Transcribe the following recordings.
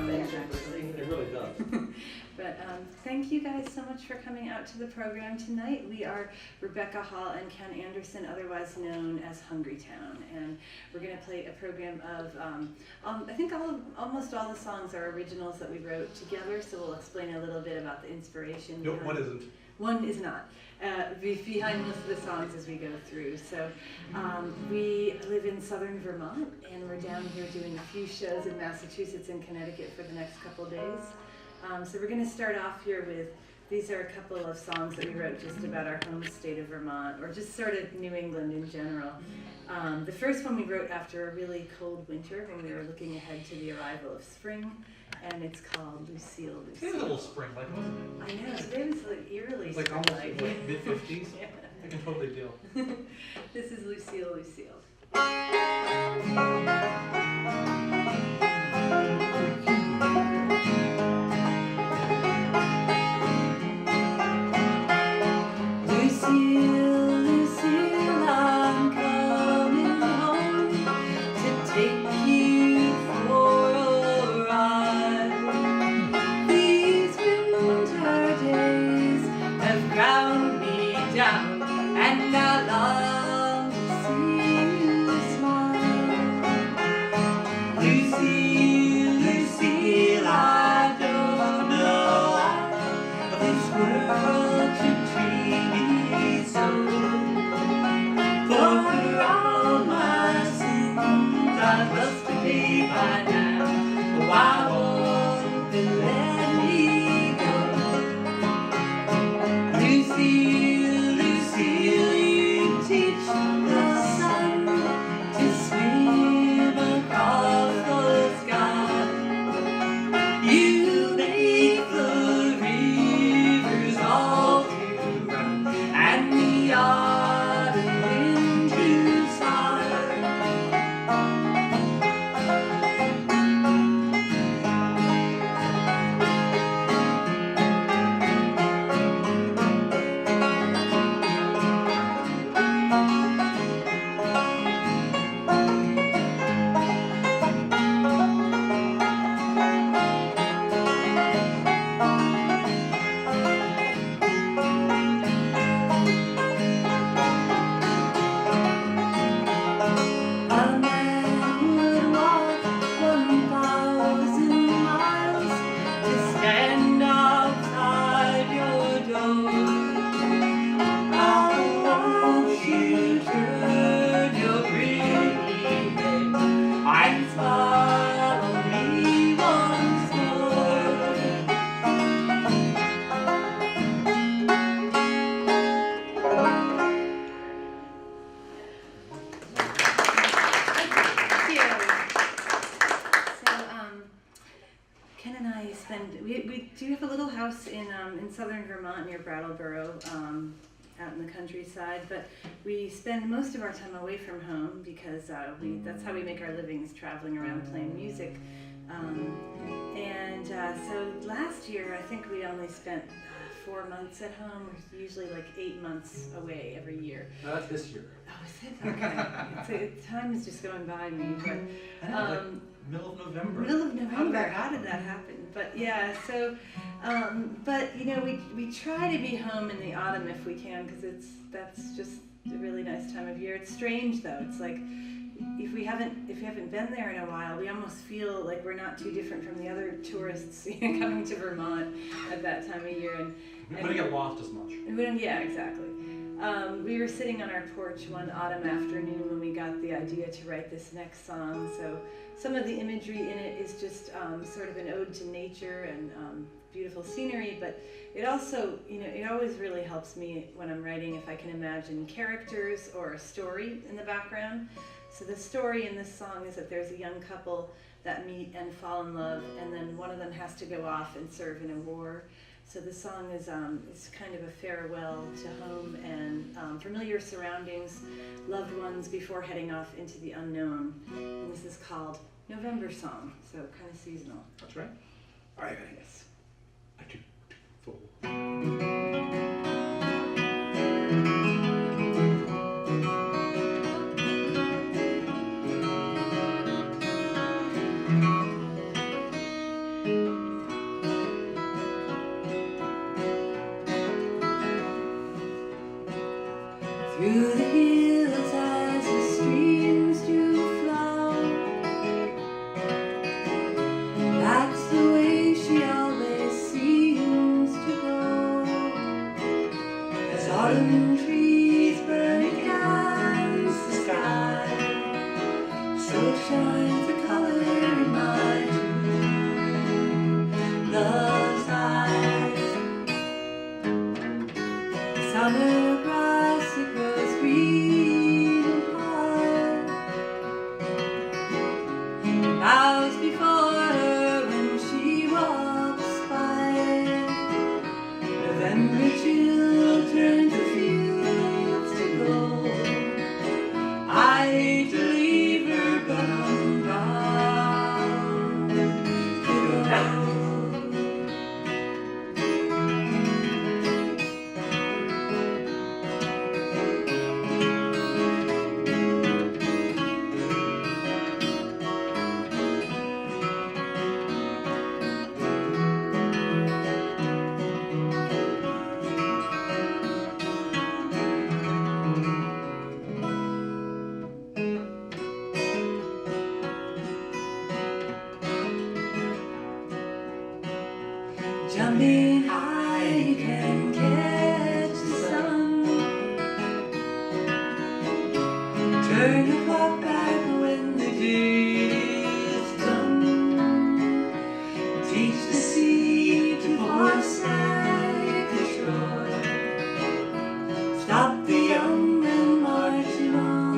things, actually. It really does. But thank you guys so much for coming out to the program tonight. We are Rebecca Hall and Ken Anderson, otherwise known as Hungrytown, and we're going to play a program of, I think almost all the songs are originals that we wrote together, so we'll explain a little bit about the inspiration. No, one isn't. One is not. Behind most of the songs as we go through. So we live in southern Vermont, and we're down here doing a few shows in Massachusetts and Connecticut for the next couple days. So we're going to start off here with, these are a couple of songs that we wrote just about our home state of Vermont, or just sort of New England in general. The first one we wrote after a really cold winter when we were looking ahead to the arrival of spring, and it's called Lucille, Lucille. It was a little spring-like, wasn't it? I know, today was like eerily It's like almost like mid-50s. Yeah. I can totally deal. This is Lucille, Lucille. Southern Vermont near Brattleboro, out in the countryside, but we spend most of our time away from home because that's how we make our livings, traveling around playing music. So last year I think we only spent 4 months at home. We're usually like 8 months away every year. No, that's this year. Oh, is it? Okay. Time is just going by me. But, middle of November. Middle of November. How did that happen? But yeah, so, but you know, we try to be home in the autumn if we can, because that's just a really nice time of year. It's strange though. It's like if we haven't been there in a while, we almost feel like we're not too different from the other tourists coming to Vermont at that time of year. And we don't get lost as much. Yeah, exactly. We were sitting on our porch one autumn afternoon when we got the idea to write this next song. So some of the imagery in it is just sort of an ode to nature and beautiful scenery, but it also, you know, it always really helps me when I'm writing if I can imagine characters or a story in the background. So the story in this song is that there's a young couple that meet and fall in love, and then one of them has to go off and serve in a war. So the song is kind of a farewell to home and familiar surroundings, loved ones before heading off into the unknown. And this is called November Song, so kind of seasonal. That's right. All right, yes. 2, 4. Summer grass, it grows green and high. Bows before her when she walks by. November chill turns the fields to gold. I hate to leave her, but I'm bound to go. Jumping high, you can catch the sun. Turn the clock back when the day is done. Teach the sea to forsake the shore. Stop the young men marching on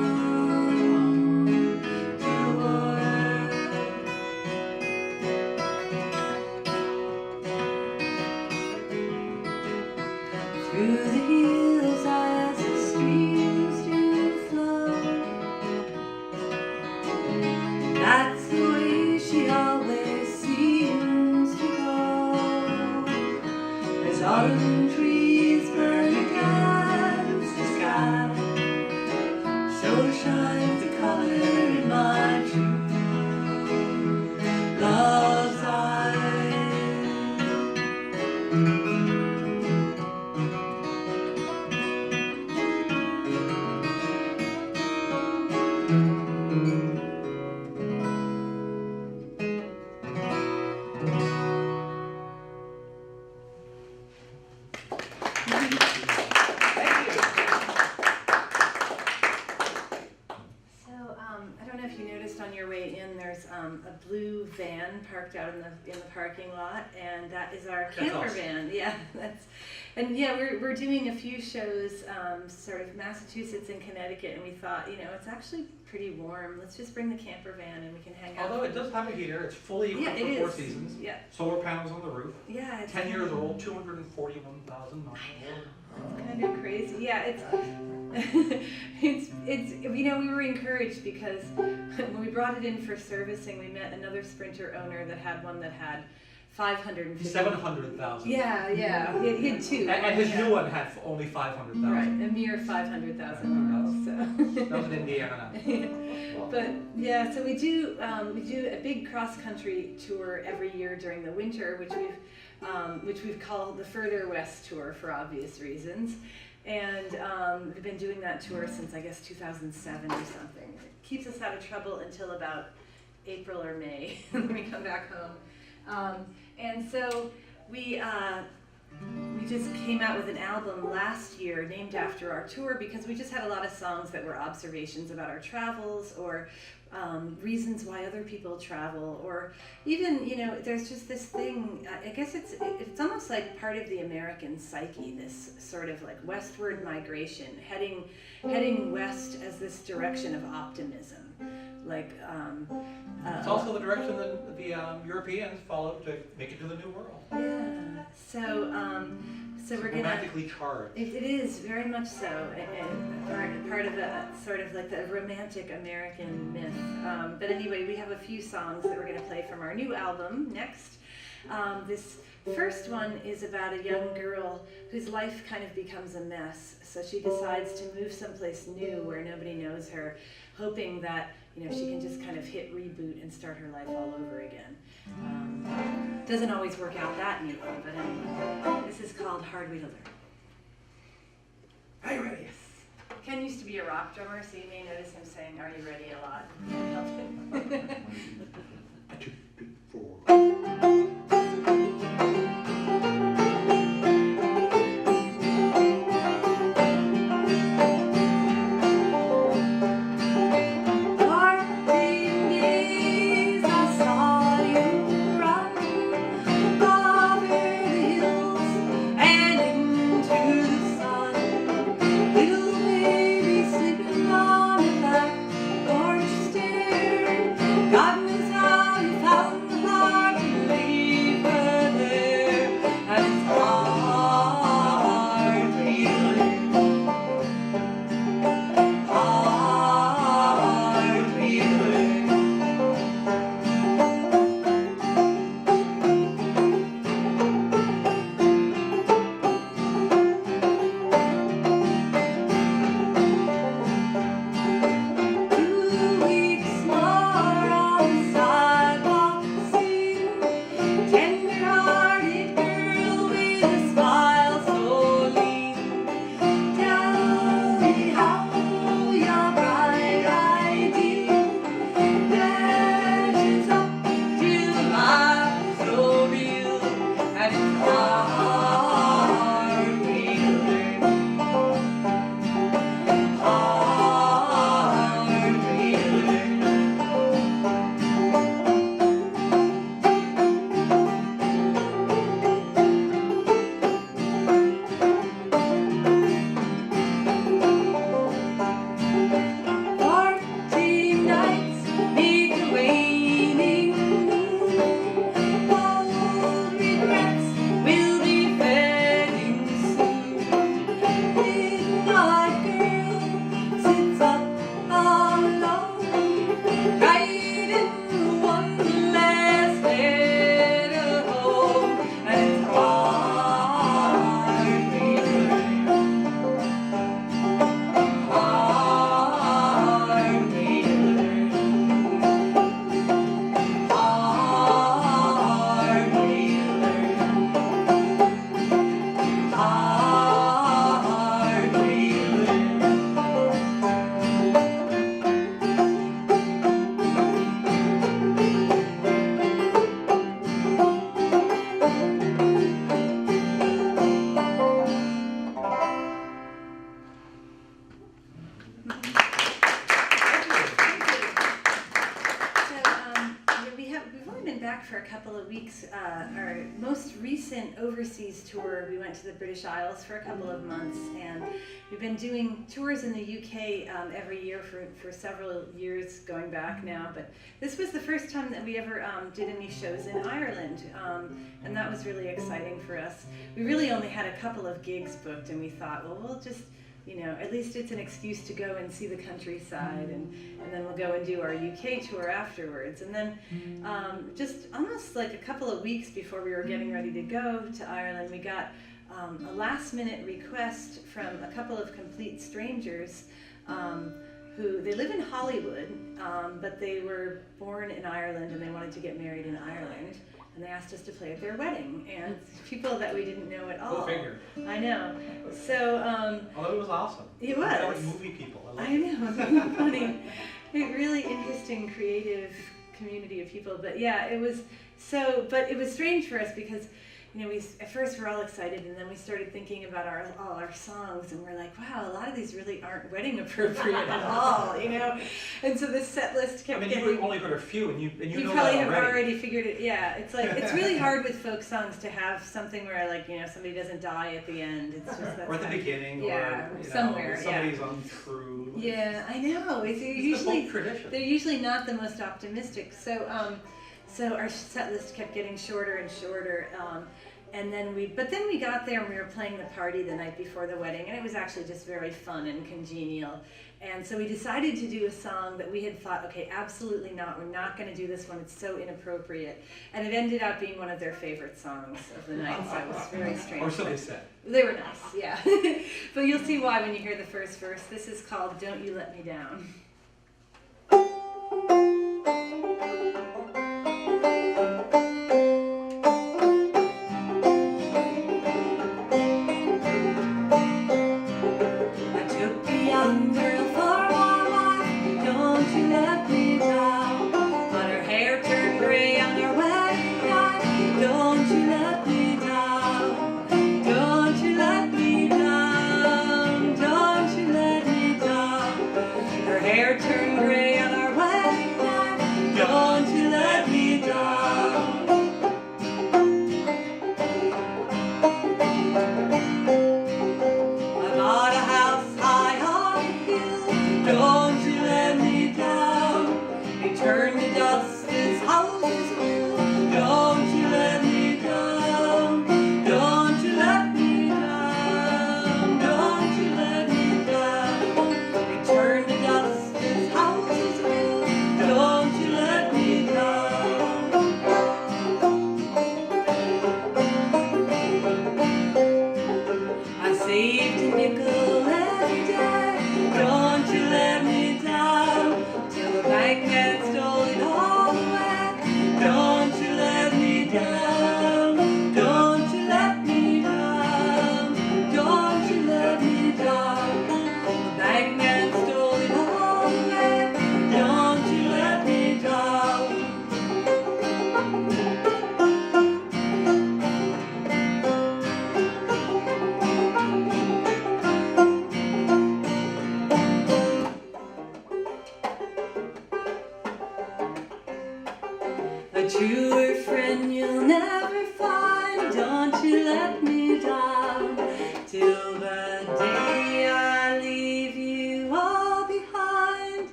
to war. Through the hills as the streams do flow. That's the way she always seems to go. As autumn trees burn against the sky, so shines the color in my true love's eyes. I don't know if you noticed on your way in, there's a blue van parked out in the parking lot, and that is our camper van. Yeah, we're doing a few shows, sort of Massachusetts and Connecticut, and we thought, it's actually pretty warm. Let's just bring the camper van and we can hang out. Although it does have a heater, it's fully equipped for 4 seasons. Yeah. Solar panels on the roof. Yeah. It's 10 years old, 241,000 miles. It's kind of crazy. Yeah, it's we were encouraged because when we brought it in for servicing, we met another Sprinter owner that had one that had 550. 700,000. Yeah, he had 2. And his new one had only 500,000. Right, a mere 500,000 miles. So. That was in Indiana. But yeah, so we do a big cross country tour every year during the winter, which we've called the Further West Tour for obvious reasons. And we've been doing that tour since, I guess, 2007 or something. It keeps us out of trouble until about April or May when we come back home. And so we just came out with an album last year named after our tour because we just had a lot of songs that were observations about our travels or reasons why other people travel, or even, there's just this thing, I guess it's almost like part of the American psyche, this sort of like westward migration, heading west as this direction of optimism. It's also the direction that the Europeans followed to make it to the New World. Yeah. So we're gonna romantically charged. It is very much so, and part of the sort of like the romantic American myth. But anyway, we have a few songs that we're gonna play from our new album next. This first one is about a young girl whose life kind of becomes a mess. So she decides to move someplace new where nobody knows her, hoping that she can just kind of hit reboot and start her life all over again. Doesn't always work out that neatly, but anyway. This is called Hard Way to Learn. Are you ready? Yes. Ken used to be a rock drummer, so you may notice him saying, "Are you ready?" a lot. It helped him. 1, 2, 3, 4. Over the hills and into the sun. recent overseas tour, we went to the British Isles for a couple of months, and we've been doing tours in the UK every year for several years going back now, but this was the first time that we ever did any shows in Ireland, and that was really exciting for us. We really only had a couple of gigs booked, and we thought, well, we'll just, you know, at least it's an excuse to go and see the countryside, and then we'll go and do our UK tour afterwards. And then just almost like a couple of weeks before we were getting ready to go to Ireland, we got a last minute request from a couple of complete strangers who, they live in Hollywood, but they were born in Ireland and they wanted to get married in Ireland. And they asked us to play at their wedding, and people that we didn't know at all. Go figure. I know. So. Oh, it was awesome. It was. Like movie people. I know. It's funny. A really interesting, creative community of people. But yeah, it was so. But it was strange for us because, you know, we at first were all excited, and then we started thinking about all our songs, and we're like, wow, a lot of these really aren't wedding appropriate at all, you know. And so this set list kept getting. You've only heard a few, and you know probably that have already figured it. Yeah, it's like it's really hard with folk songs to have something where, like, you know, somebody doesn't die at the end. It's just that's or at the beginning, yeah, or somewhere. Somebody's untrue. Yeah, I know. It's usually they're usually not the most optimistic. So our set list kept getting shorter and shorter. And then we got there and we were playing the party the night before the wedding, and it was actually just very fun and congenial. And so we decided to do a song that we had thought, okay, absolutely not, we're not going to do this one, it's so inappropriate. And it ended up being one of their favorite songs of the night, so it was very strange. Or so they said. They were nice, yeah. But you'll see why when you hear the first verse. This is called Don't You Let Me Down.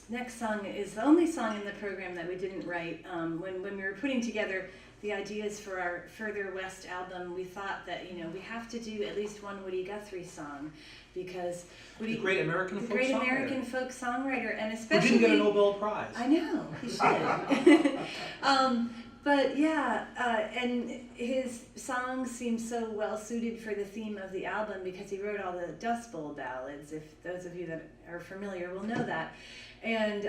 Next song is the only song in the program that we didn't write. When we were putting together the ideas for our Further West album, we thought that, you know, we have to do at least one Woody Guthrie song, because Woody, the great American folk songwriter, and especially who didn't get a Nobel Prize. I know, he should. But yeah, and his songs seem so well suited for the theme of the album because he wrote all the Dust Bowl ballads. If those of you that are familiar will know that. And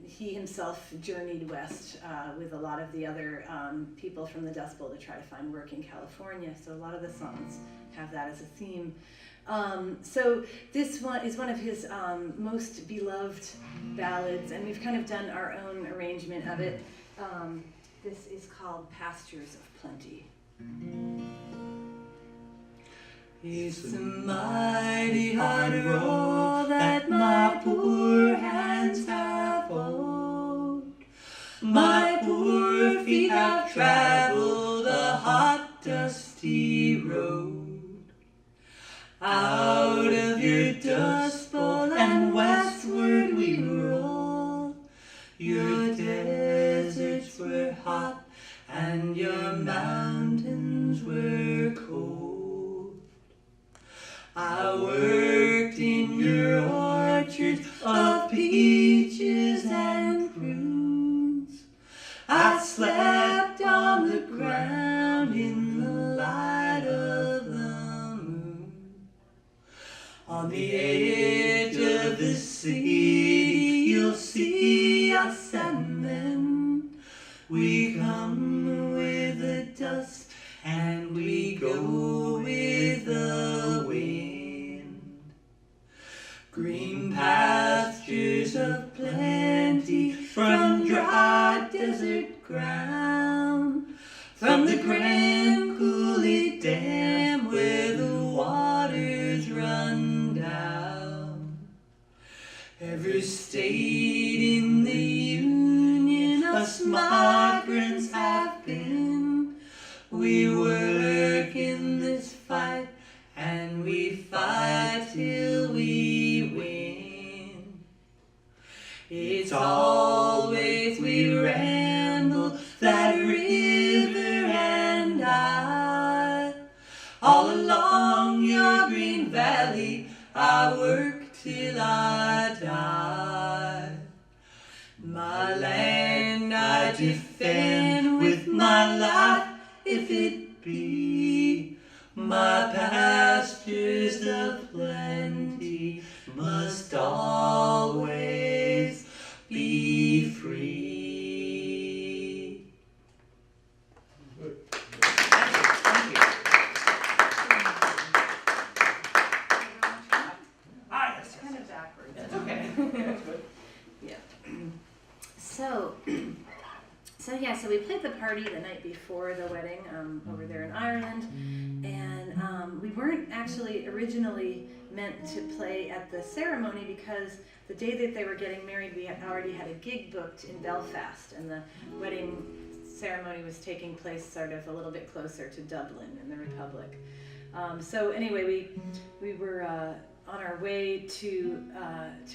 he himself journeyed west with a lot of the other people from the Dust Bowl to try to find work in California. So a lot of the songs have that as a theme. So this one is one of his most beloved ballads, and we've kind of done our own arrangement of it. This is called Pastures of Plenty. It's a mighty hard road that my poor hands have walked. My poor feet have traveled a hot, dusty road. Out of your dust bowl and westward we roll. Your deserts were hot and your mountains were cold. I worked in your orchards of peaches and prunes. I slept on the ground in the light of the moon. On the edge of the city you'll see us, and then we come with the dust and we go with the wind. Green pastures of plenty from dry desert ground, from the Grand Coulee Dam where the waters run down. Every state in the Union us migrants have been. We work in this fight and we fight till we win. It's always we ramble that river and I. All along your green valley I work till I die. My land I defend with my life if it be. My pastures of plenty must always be free. Good. Thank you. Ah, yes, Kind of backwards. That's okay. That's good. Yeah. So we played the party the night before the wedding over there in Ireland, and we weren't actually originally meant to play at the ceremony because the day that they were getting married, we had already had a gig booked in Belfast, and the wedding ceremony was taking place sort of a little bit closer to Dublin in the Republic. So anyway, we were on our way to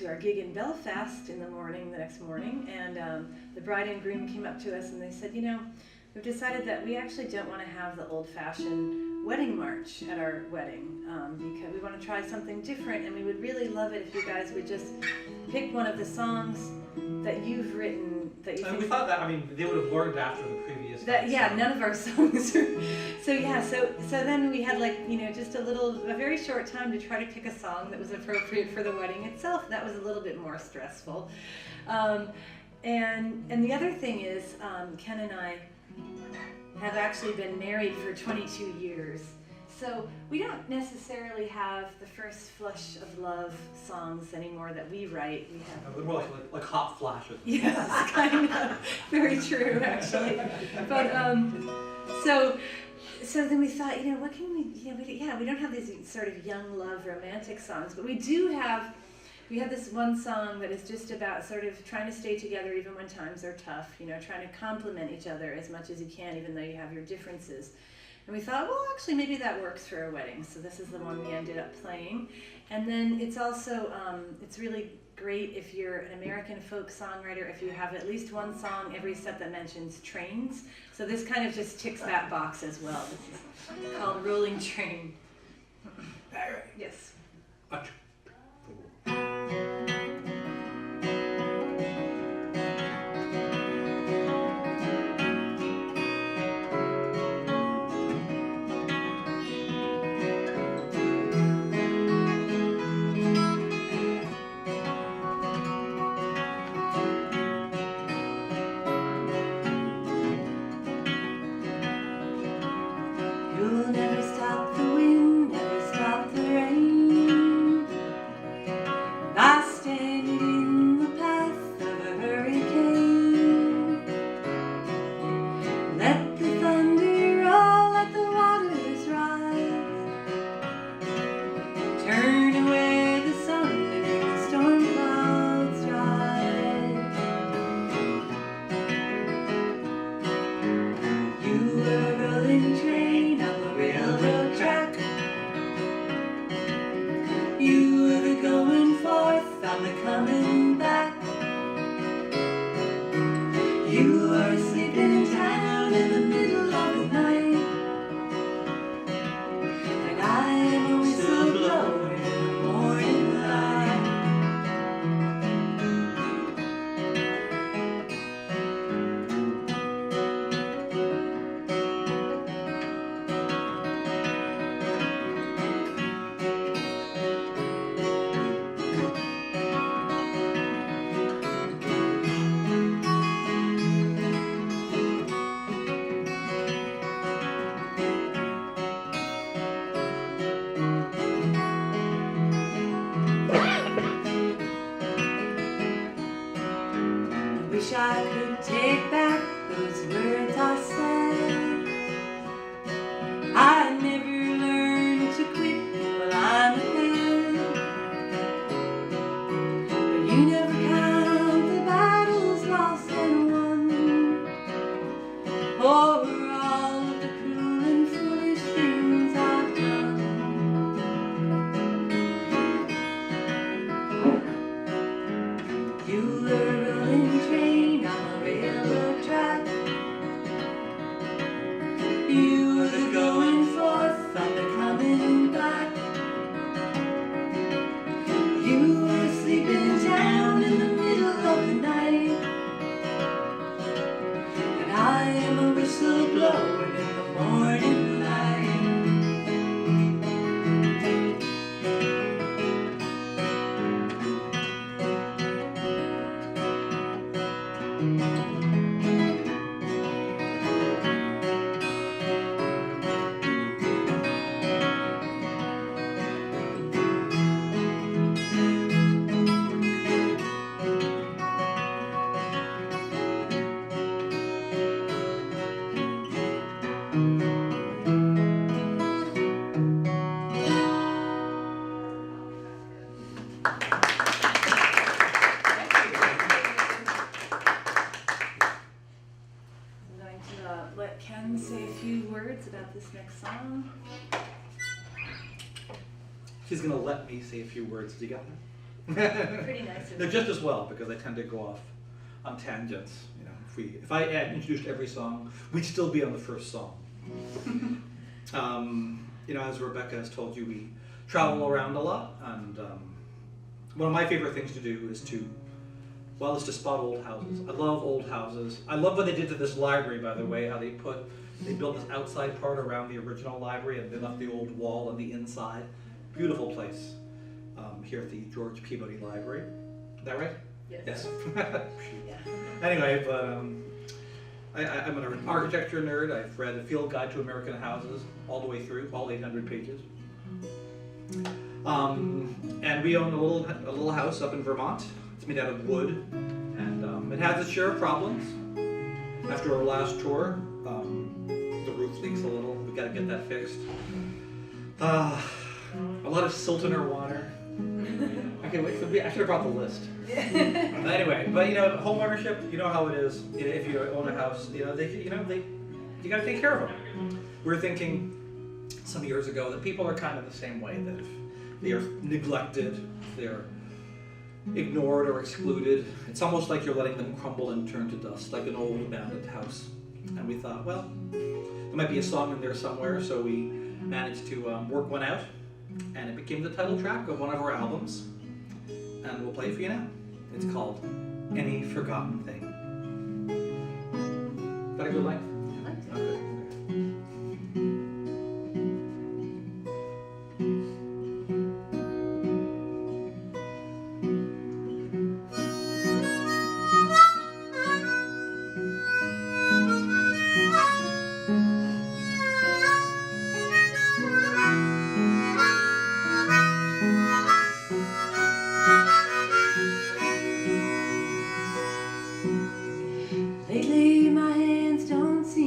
our gig in Belfast in the morning, the next morning, and the bride and groom came up to us and they said, you know, we've decided that we actually don't want to have the old-fashioned wedding march at our wedding because we want to try something different, and we would really love it if you guys would just pick one of the songs that you've written that you And think. we thought that, they would have learned after the previous. None of our songs are. So then we had just a very short time to try to pick a song that was appropriate for the wedding itself. That was a little bit more stressful. And the other thing is, Ken and I have actually been married for 22 years. So we don't necessarily have the first flush of love songs anymore that we write. We have More like hot flashes. Yes, kind of. Very true, actually. But so then we thought, what can we? We don't have these sort of young love romantic songs, but we have this one song that is just about sort of trying to stay together even when times are tough. Trying to complement each other as much as you can, even though you have your differences. And we thought, well, actually, maybe that works for a wedding. So this is the one we ended up playing. And then it's also, it's really great if you're an American folk songwriter, if you have at least one song every set that mentions trains. So this kind of just ticks that box as well. This is called Rolling Train. Yes. You'll never stop the wind, never stop the rain, by standing in the path of a hurricane. You were a rolling train on the railroad track. You were the going forth, I'm the coming back. You are asleep in town in the middle of the night, and I am a whistleblower in the morning light. Wish I could take back those words I said. I never learned to quit while I'm ahead. But you never count the battles lost and won, or all of the cruel and foolish things I've done. You were a rolling train on a railroad track. You were the going forth, I'm the coming back. You were sleeping down in the middle of the night, and I am a whistleblower in the morning light. I'm going to let Ken say a few words about this next song. She's gonna let me say a few words. Do you got that? Pretty nice of They're you. just as well, because I tend to go off on tangents. You know, if I had introduced every song, we'd still be on the first song. You know, as Rebecca has told you, we travel around a lot, and one of my favorite things to do is to spot old houses. I love old houses. I love what they did to this library, by the way, how they built this outside part around the original library, and they left the old wall on the inside. Beautiful place here at the George Peabody Library. Is that right? Yes. Yes. Yeah. Anyway, but I'm an architecture nerd. I've read A Field Guide to American Houses all the way through, all 800 pages. And we own a little house up in Vermont. It's made out of wood, and it has its share of problems. After our last tour, the roof leaks a little. We got to get that fixed. A lot of silt in our water. Okay, wait, I should have brought the list. Anyway, but you know, home ownership, you know how it is. If you own a house, you got to take care of them. We were thinking some years ago that people are kind of the same way, that if they are neglected, they're ignored or excluded, it's almost like you're letting them crumble and turn to dust, like an old abandoned house. And we thought, well, there might be a song in there somewhere, so we managed to work one out, and it became the title track of one of our albums, and we'll play it for you now. It's called Any Forgotten Thing. Is that a good length? I liked it. Okay. Lately my hands don't seem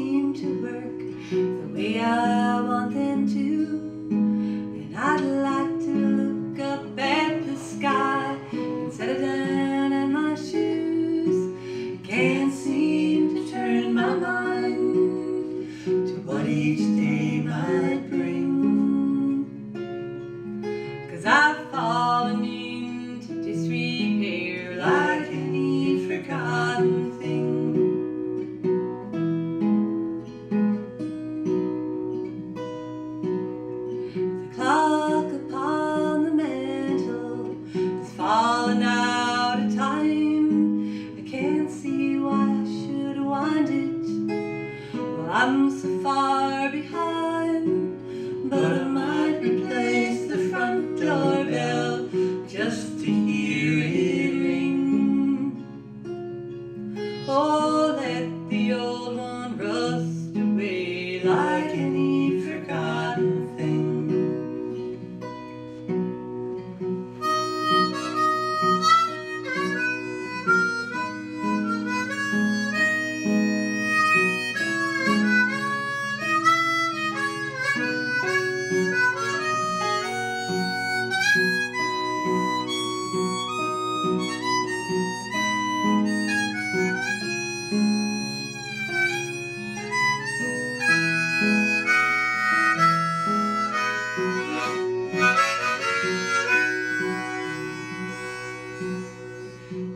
each day might bring. 'Cause I've fallen into disrepair like any forgotten thing. The clock upon the mantle has fallen out of time. I can't see why I should wind it. Well, I'm so far behind, but I might replace the front doorbell just to hear it ring. Oh, let the old one rust away like any forgotten thing.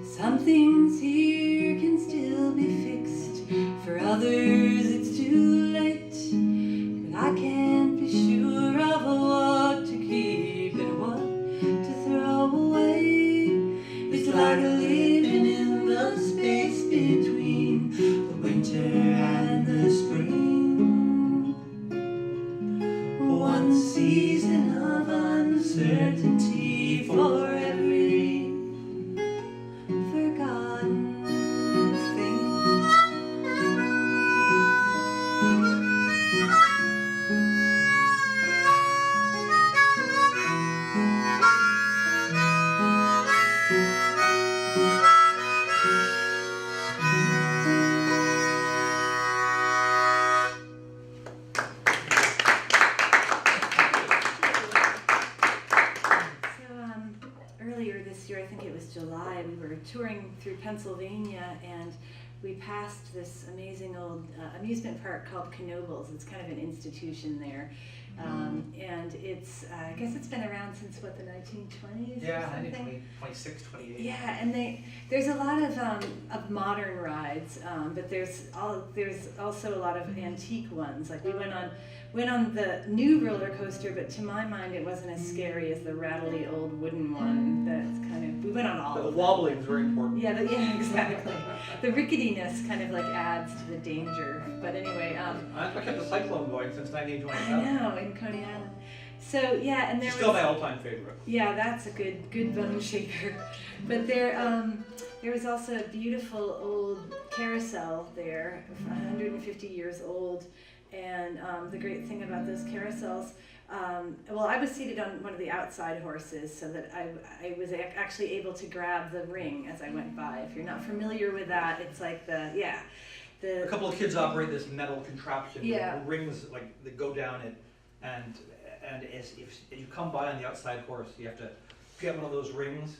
Some things here can still be fixed, for others it's too late. But I can't be sure of what to keep and what to throw away. It's like living in the space between the winter and the spring. One season of uncertainty for every forgotten thing. Earlier this year, I think it was July, we were touring through Pennsylvania and we passed this amazing old amusement park called Knoebels. It's kind of an institution there. And it's, I guess it's been around since what, the 1920s or Yeah, I something? think 26, 28. Yeah, and there's a lot of modern rides, but there's also a lot of antique ones. Like we went on the new roller coaster, but to my mind it wasn't as scary as the rattly old wooden one. That's kind of, we went on all The of them. wobbling is very important. Yeah, yeah, exactly. The ricketiness kind of like adds to the danger. But anyway, I kept the cyclone going since I 1927. know, in Coney Island. So yeah, and there Still was, my all-time favorite. yeah, that's a good bone shaker. But there was also a beautiful old carousel there, 150 years old. And the great thing about those carousels, well, I was seated on one of the outside horses so that I was actually able to grab the ring as I went by. If you're not familiar with that, it's like A couple of kids operate this metal contraption with rings like that go down it, and if you come by on the outside horse, you have to get one of those rings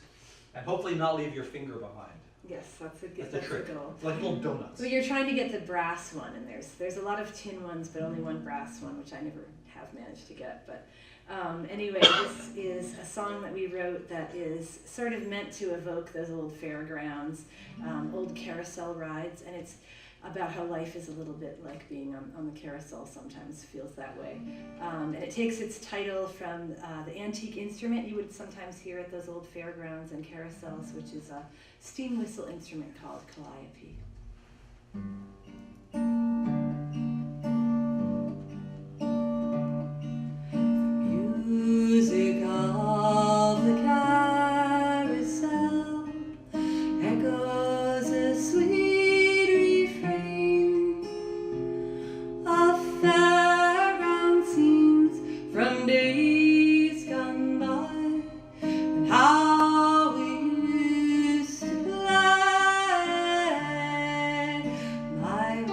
and hopefully not leave your finger behind. Yes, that's a good That's the trick. goal. It's like little donuts. Well, you're trying to get the brass one, and there's a lot of tin ones, but only one brass one, which I never have managed to get. But anyway, this is a song that we wrote that is sort of meant to evoke those old fairgrounds, old carousel rides, and it's about how life is a little bit like being on the carousel. Sometimes feels that way, and it takes its title from the antique instrument you would sometimes hear at those old fairgrounds and carousels, which is a steam whistle instrument called calliope. Music of the carousel echoes a sweet refrain of fairground scenes from days gone by, and how we used to play. My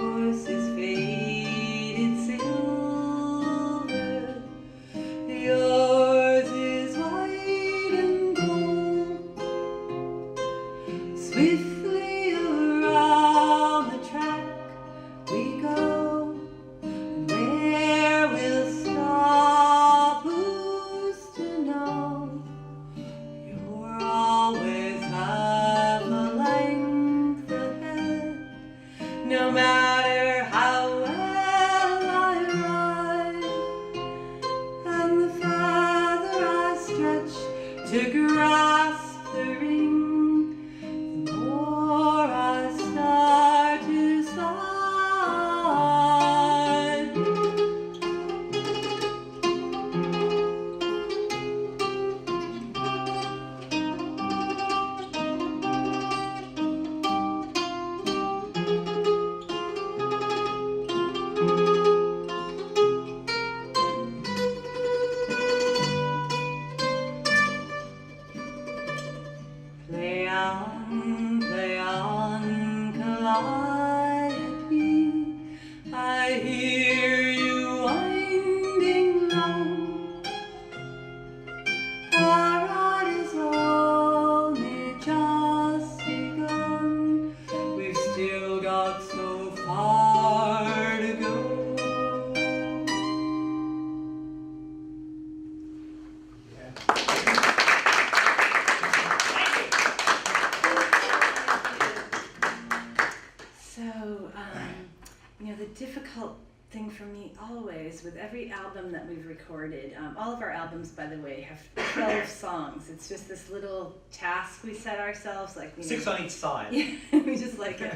always, with every album that we've recorded, all of our albums, by the way, have 12 songs. It's just this little task we set ourselves, like 6 on each side. Yeah, we just like it.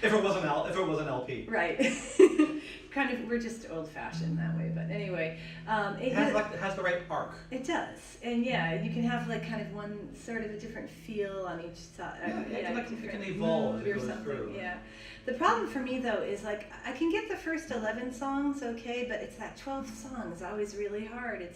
if it was an LP. Right. Kind of, we're just old-fashioned that way. But anyway, it has the right arc. It does, and yeah, you can have like kind of one sort of a different feel on each side. It can evolve as it goes through. Yeah. The problem for me though is like I can get the first 11 songs okay, but it's that 12th song is always really hard.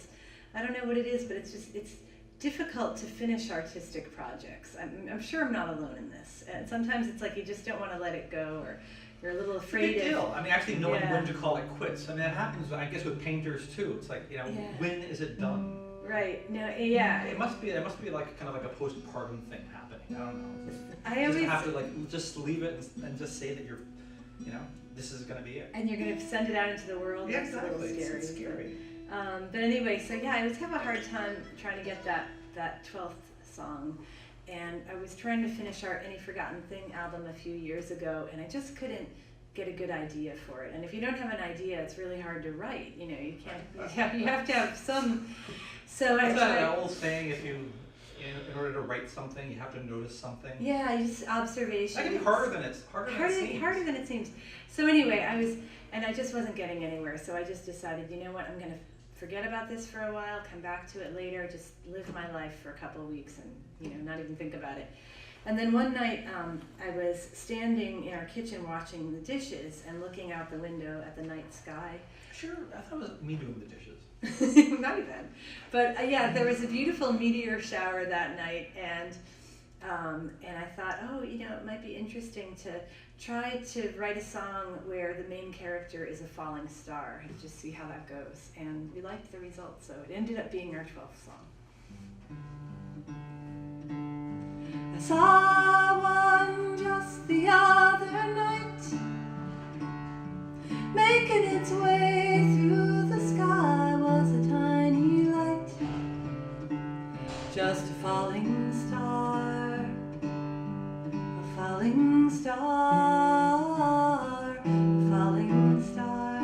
I don't know what it is, but it's difficult to finish artistic projects. I'm sure I'm not alone in this. And sometimes it's like you just don't want to let it go, or you're a little afraid. It's a big deal. I mean, actually knowing when to call it quits. I mean, that happens, I guess, with painters too. It's like, when is it done? Right. No. Yeah. It must be like kind of like a postpartum thing happening. I don't know. I always have to like just leave it and just say that you're, this is going to be it. And you're going to send it out into the world. Yeah, exactly. It's scary. But anyway, so yeah, I always have a hard time trying to get that 12th song. And I was trying to finish our Any Forgotten Thing album a few years ago, and I just couldn't get a good idea for it. And if you don't have an idea, it's really hard to write. You can't. You have to have some. So that's that old saying: in order to write something, you have to notice something. Yeah, just observation. That can be harder than it seems. Harder than it seems. So anyway, I just wasn't getting anywhere. So I just decided, you know what, I'm gonna forget about this for a while, come back to it later, just live my life for a couple of weeks and not even think about it. And then one night I was standing in our kitchen washing the dishes and looking out the window at the night sky. Sure, I thought it was me doing the dishes. Not even. But there was a beautiful meteor shower that night, and I thought, it might be interesting to try to write a song where the main character is a falling star and just see how that goes. And we liked the results, so it ended up being our 12th song. I saw one just the other night, making its way through the sky was a tiny light, just a falling star, a falling star, a falling star.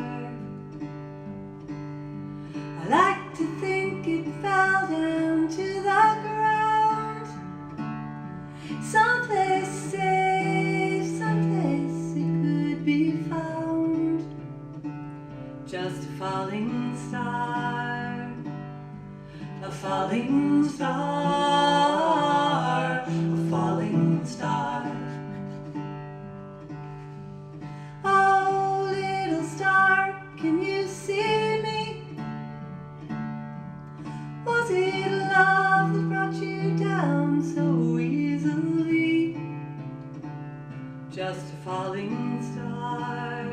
I like to think it fell down to the ground, someplace safe, someplace it could be found. Just a falling star, a falling star, a falling star. Oh, little star, can you see me? Was it love that brought you down so easily? Just a falling star,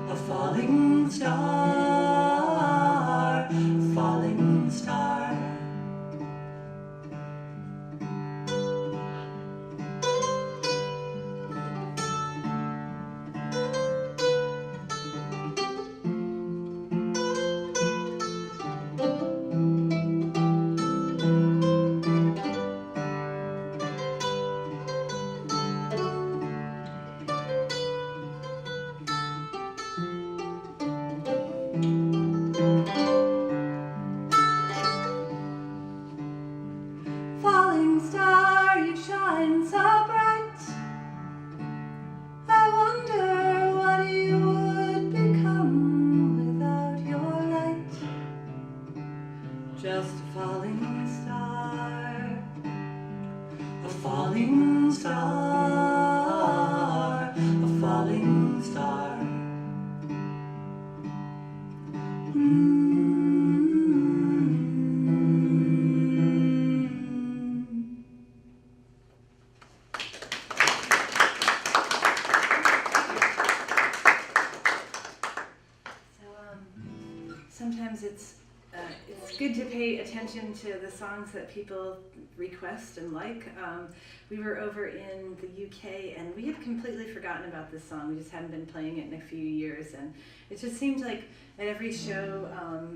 a falling star, a falling star. Falling star, you shine so bright. I wonder what you would become without your light. Just a falling star, a falling star, a falling star. Sometimes it's good to pay attention to the songs that people request and like. We were over in the UK and we had completely forgotten about this song. We just hadn't been playing it in a few years, and it just seemed like at every show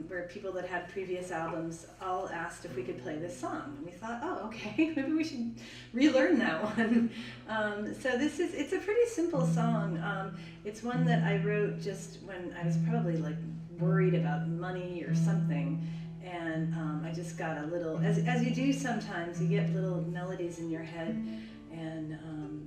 where people that had previous albums all asked if we could play this song. And we thought, oh, okay, maybe we should relearn that one. So it's a pretty simple song. It's one that I wrote just when I was probably like worried about money or something. And I just got a little, as you do sometimes, you get little melodies in your head, and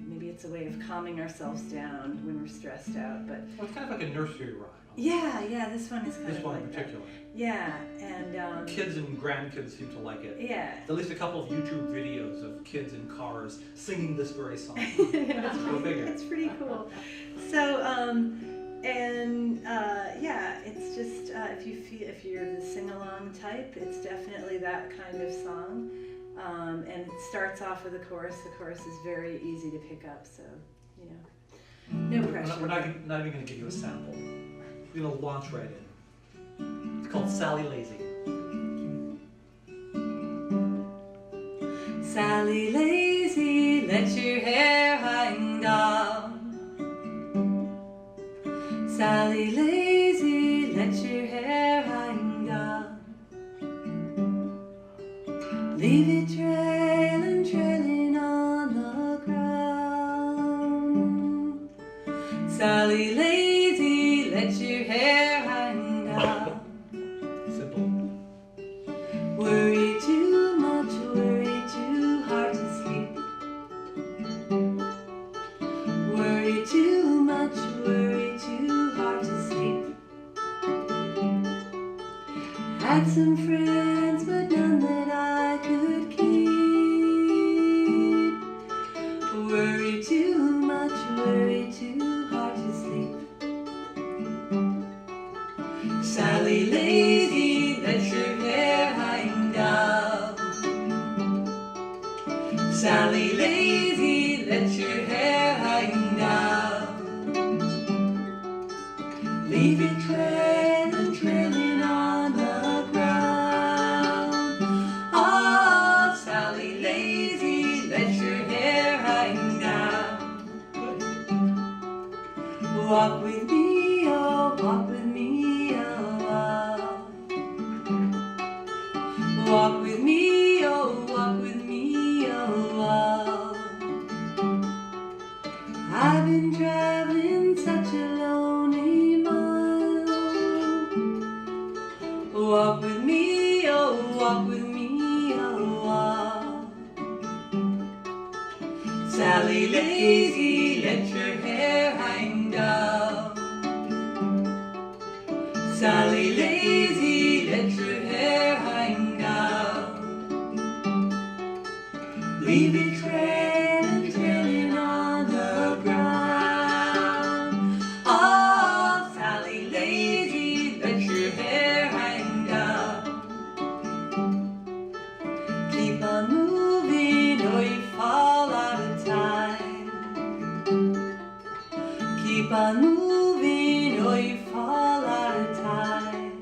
maybe it's a way of calming ourselves down when we're stressed out. But well, it's kind of like a nursery rhyme. Yeah, this one is kind this of one like in particular. that. Yeah, and kids and grandkids seem to like it. Yeah. At least a couple of YouTube videos of kids in cars singing this very song. Go figure. It's pretty cool. So, yeah, it's just if you're the sing-along type, it's definitely that kind of song. And it starts off with a chorus. The chorus is very easy to pick up, so no pressure. We're not even going to give you a sample. We're going to launch right in. It's called Sally Lazy. Sally Lazy, let your hair hang down. Sally Lazy, let your hair hang down. Leave it trailing, trailing on the ground. Sally Lazy, let your hair hang down. Simple. Worry too much, worry too hard to sleep. Worry too much, worry too hard to sleep. Had some friends, but none that I could keep. Worry too much, worry too hard to sleep. Sally Lazy, let your hair hang down. Sally Lazy, let your hair hang down. Leave it trailing, trailing on the ground. Oh, Sally Lazy, let your hair hang down. Walk with me, oh, walk with me, oh, oh. Walk with me, oh, walk with me, oh, oh. I've been traveling such a lonely mile. Walk with me, oh, walk with me, oh, oh. Sally Lazy, let your hair hang down. Sally Lazy, let your hair hang down. Leave it trailing, trailing on the ground. Oh, Sally Lazy, let your hair hang down. Keep on moving or you fall out of time. Keep on moving or you fall out of time.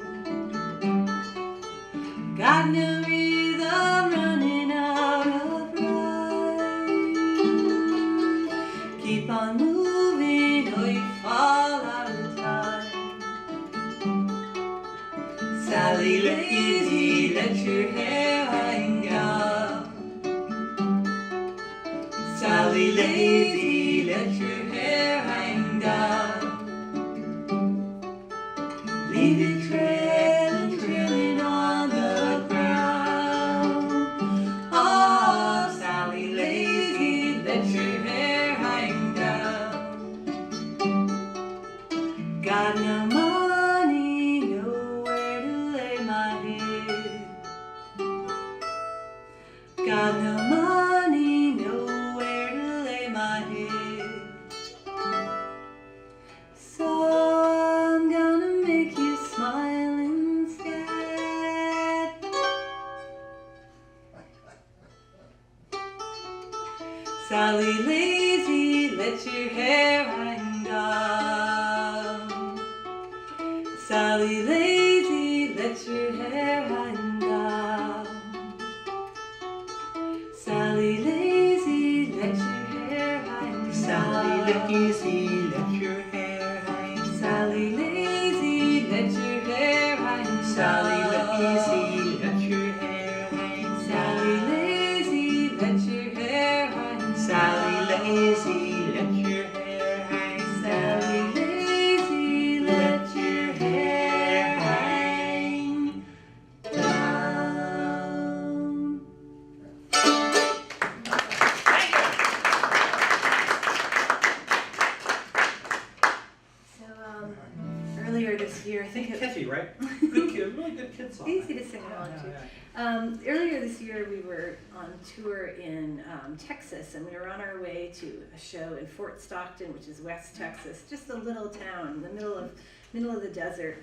Got no rhythm, running out of rhyme. Keep on moving or you fall out of time. Sally Lazy, let your hair hang down. Sally Lazy, let your hair hang down. Leave it trailing, trailing on the ground. Oh, Sally Lazy, let your hair hang down. Got no money, nowhere to lay my head. Got no money, nowhere to lay my head. So I'm gonna make you smile instead. Sally Lazy, let your hair hang down. Sally Lazy, let your hair hang down. Sally Lazy, let your hair hang down. Sally Lazy, let your hair hang down. Sally Lazy, let your Sally lazy, let your hair hang. Sally lazy, let your hair hang. Sally lazy, let your hair hang. Sally lazy, let your hair hang down. So earlier this year, I think it was Catchy, right? Good kid, really good kid song. easy to sing along to. Earlier this year, we were on tour in Texas, and we were on our way to a show in Fort Stockton, which is West Texas, just a little town in the middle of the desert.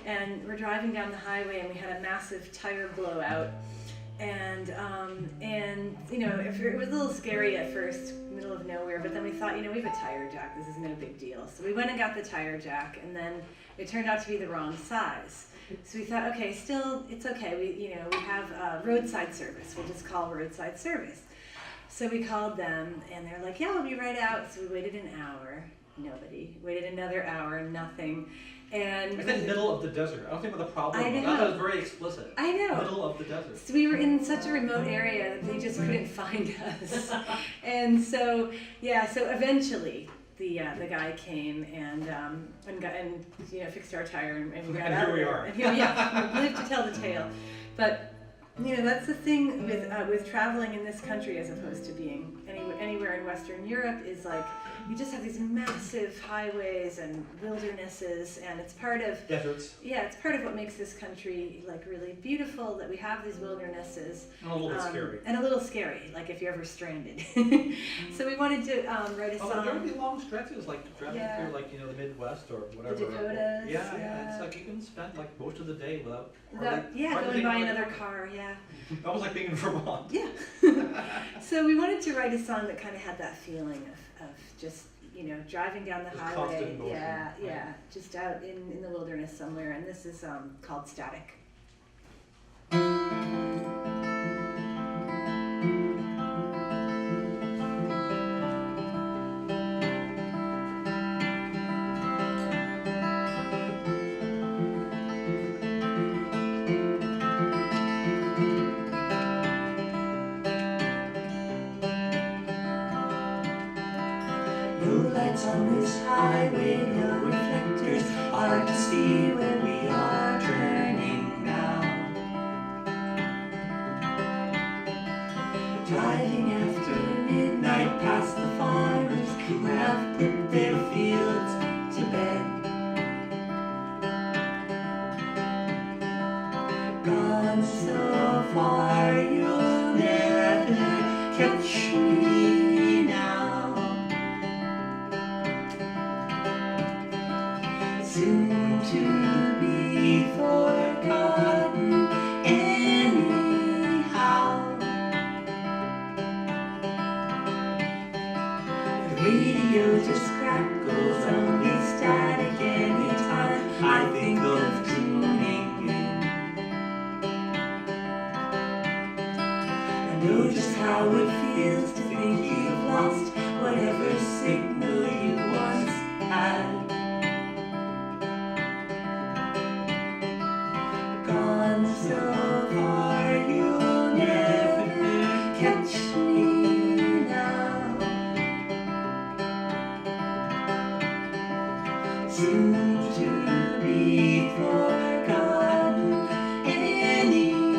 And we're driving down the highway, and we had a massive tire blowout. And you know, it was a little scary at first, middle of nowhere, but then we thought, you know, we have a tire jack, this is no big deal. So we went and got the tire jack, and then it turned out to be the wrong size. So we thought, okay, still, it's okay. We have roadside service. We'll just call roadside service. So we called them, and they're like, yeah, we'll be right out. So we waited an hour. Nobody. Waited another hour. Nothing. And I said middle of the desert. I don't think what the problem I was. know. I thought it was very explicit. I know. Middle of the desert. So we were in such a remote area that they just couldn't find us. And so, yeah, so eventually the guy came and you know, fixed our tire and we got And out here we of there. are. And here, yeah, we lived to tell the tale. But you know, that's the thing with traveling in this country as opposed to being anywhere in Western Europe is like you just have these massive highways and wildernesses, and it's part of Deserts. yeah, it's part of what makes this country like really beautiful, that we have these wildernesses. And a little bit scary. And a little scary, like if you're ever stranded. So we wanted to write a Oh, there would be song. long stretches, like driving Yeah. through, like, you know, the Midwest or whatever. Dakotas, Yeah, yeah. it's like you can spend like most of the day without. Yeah, hardly go and taking buy a another look. car, yeah. Almost like being in Vermont. Yeah. So we wanted to write a song that kind of had that feeling of just, you know, driving down the Just highway. constant motion, Yeah, right. yeah. Just out in the wilderness somewhere. And this is called Static. No lights on this highway, no reflectors, hard to see where we are turning now. Driving after midnight past the farmers who have put their fields to bed. Gone so far you'll never catch me now. Soon to be forgotten anyhow. The radio just crackles, only static anytime I think of tuning in. I know just how it feels to think you've lost whatever signal you once had. Gone so far you'll never catch me now. Soon to be forgotten anyhow.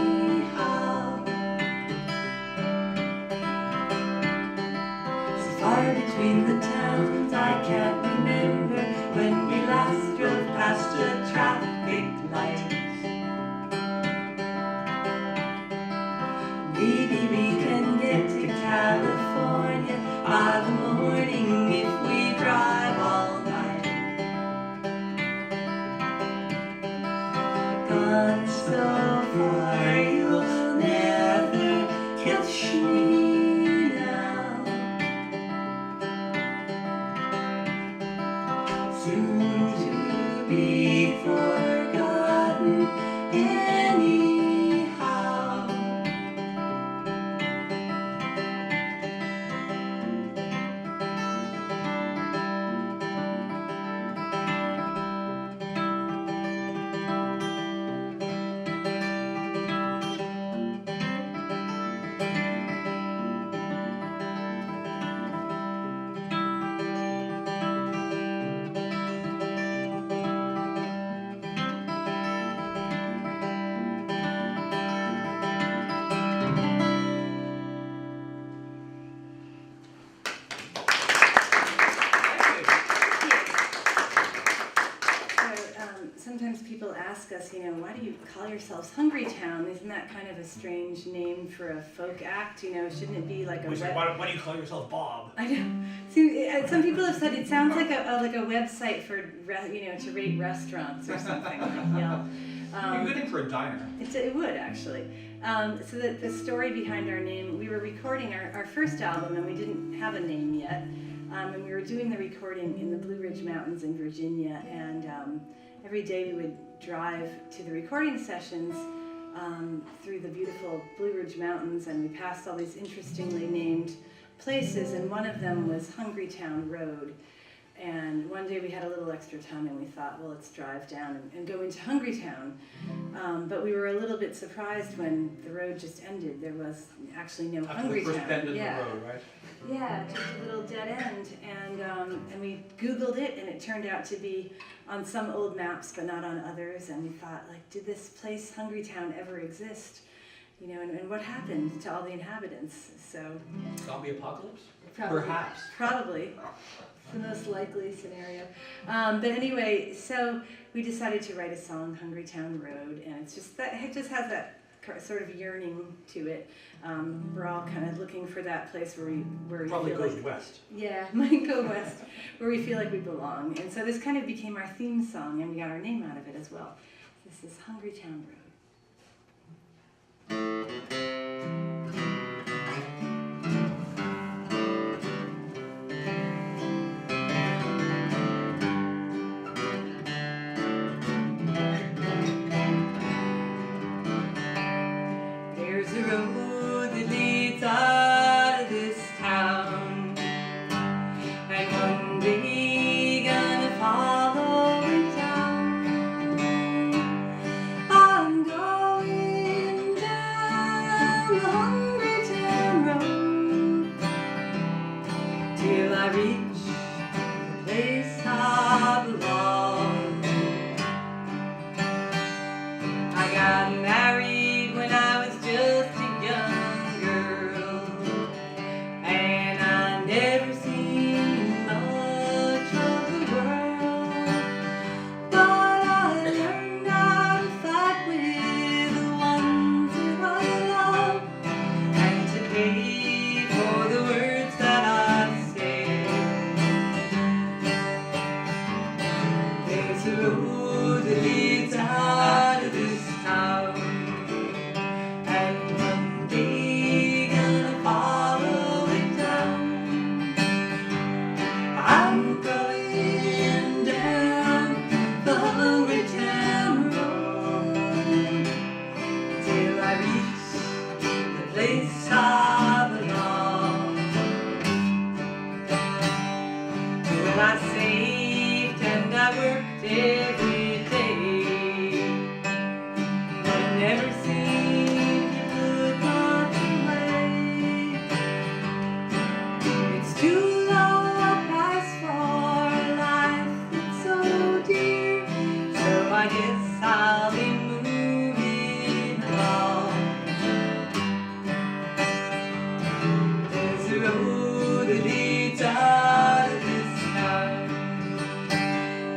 So far between the towns I can't remember when we last drove past a traffic light. Maybe we can get to California by the morning if we drive all night. Gone so far you'll never catch me now. Soon to be forgotten anyhow. sometimes people ask us, why do you call yourselves Hungrytown? Isn't that kind of a strange name for a folk act? Shouldn't it be like a Why do you call yourself Bob? I know. See, some people have said it sounds like a website for to rate restaurants or something like Yelp. You're good name for a diner. It would actually. So the story behind our name, we were recording our first album and we didn't have a name yet. And we were doing the recording in the Blue Ridge Mountains in Virginia, and every day we would drive to the recording sessions through the beautiful Blue Ridge Mountains, and we passed all these interestingly named places, and one of them was Hungrytown Road. And one day we had a little extra time and we thought, well, let's drive down and go into Hungrytown. But we were a little bit surprised when the road just ended. There was actually no Hungrytown. After the first bend in the road, right? Yeah, just a little dead end. And we Googled it, and it turned out to be on some old maps, but not on others. And we thought, did this place, Hungrytown, ever exist? And what happened to all the inhabitants? So Zombie apocalypse? Perhaps. Probably. The most likely scenario. But anyway, so we decided to write a song, Hungrytown Road, and it just has that sort of yearning to it. We're all kind of looking for that place where we probably feel goes like, west. Yeah, might go west, where we feel like we belong. And so this kind of became our theme song, and we got our name out of it as well. This is Hungrytown Road. There's a road that leads out of this town, and one day gonna follow it down. I'm going down the Hungrytown road till I reach the place I belong. I got married when I was just a young girl, and I never seen much of the world, but I learned how to fight with the ones that I love, and to pay for the words that I say. There's a road that leads out of this town, and one day gonna follow it down. I'm going down the Hungrytown road till I reach the place I belong. Well, I saved and I worked every day, but I never seemed to look my way. It's too low a price for a life that's so dear, so I guess I'll be moving along. There's a road that leads out of this town,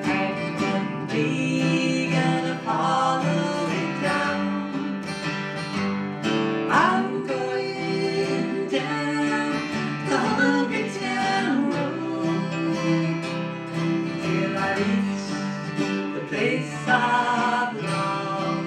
and one day gonna follow it down. I'm going down the Hungrytown road till I reach the place I belong.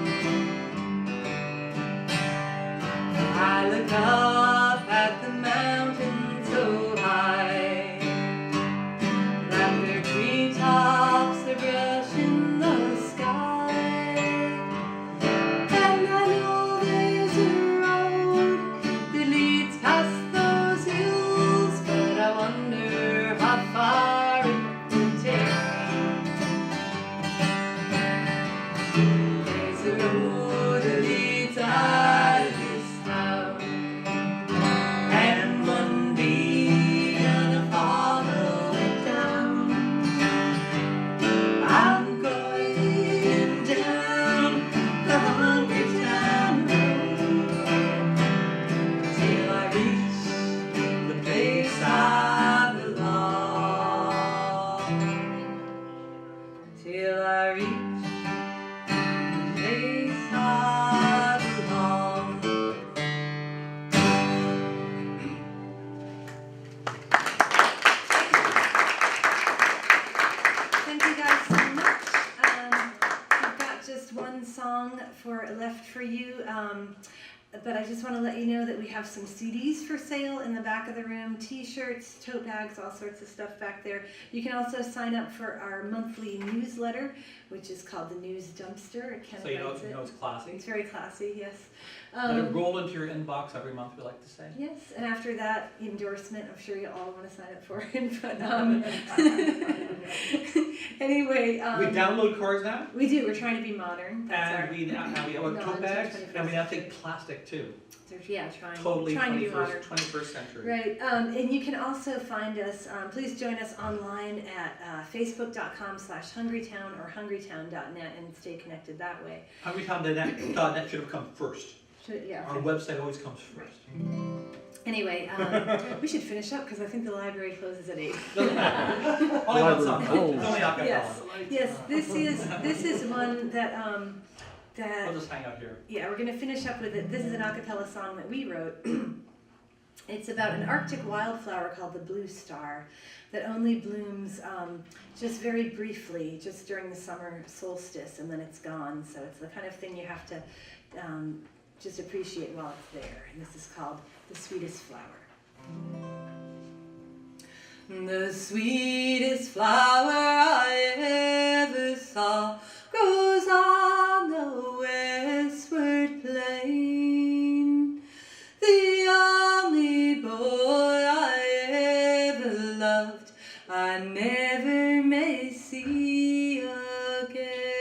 one song left for you. But I just want to let you know that we have some CDs for sale in the back of the room, t-shirts, tote bags, all sorts of stuff back there. You can also sign up for our monthly newsletter, which is called the News Dumpster. So you know it's classy. It's very classy, yes. Let it roll into your inbox every month, we like to say. Yes, and after that endorsement, I'm sure you all want to sign up for it. But anyway, we download cards now. We do. We're trying to be modern. And we have tote bags, and we now take plastic too. So, yeah, trying to be modern. 21st century. Right, and you can also find us. Please join us online at facebook.com/Hungrytown or hungrytown.net and stay connected that way. Hungrytown.net should have come first. Yeah. Our website always comes first. Anyway, we should finish up because I think the library closes at 8. Doesn't matter. Only one song. It's only a cappella. Yes. This is one that We'll just hang out here. Yeah, we're going to finish up with it. This is an a cappella song that we wrote. It's about an Arctic wildflower called the blue star that only blooms just very briefly, just during the summer solstice, and then it's gone. So it's the kind of thing you have to just appreciate while it's there. And this is called The Sweetest Flower. The sweetest flower I ever saw grows on the westward plain. The only boy I ever loved, I never may see again.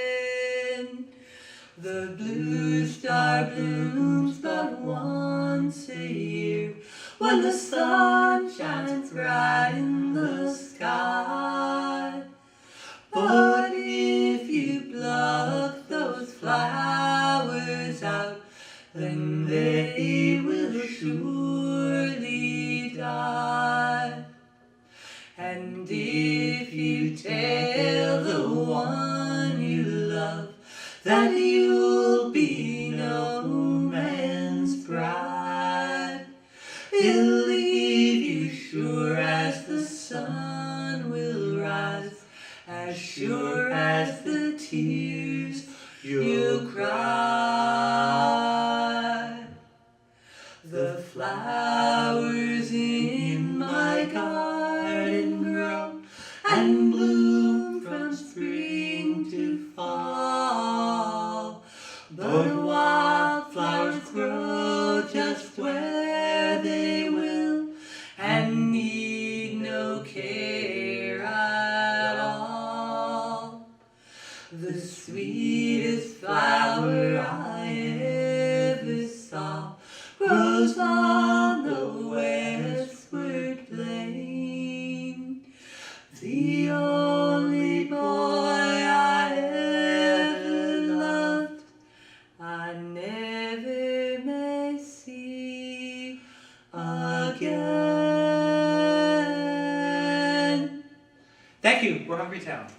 The blue star blooms but once a year, when the sun shines bright in the sky. But if you pluck those flowers out, then they will surely die. And if you tell the one you love that you'll be no man's bride, he'll leave you sure as the sun will rise, as sure as the tears you'll cry. The flowers in my garden grow and bloom from spring to fall, but wildflowers grow just where they will and need no care at all. The sweetest flower I ever saw grows on the westward plain. The only boy I ever loved, I never may see again. Thank you. We're Hungrytown.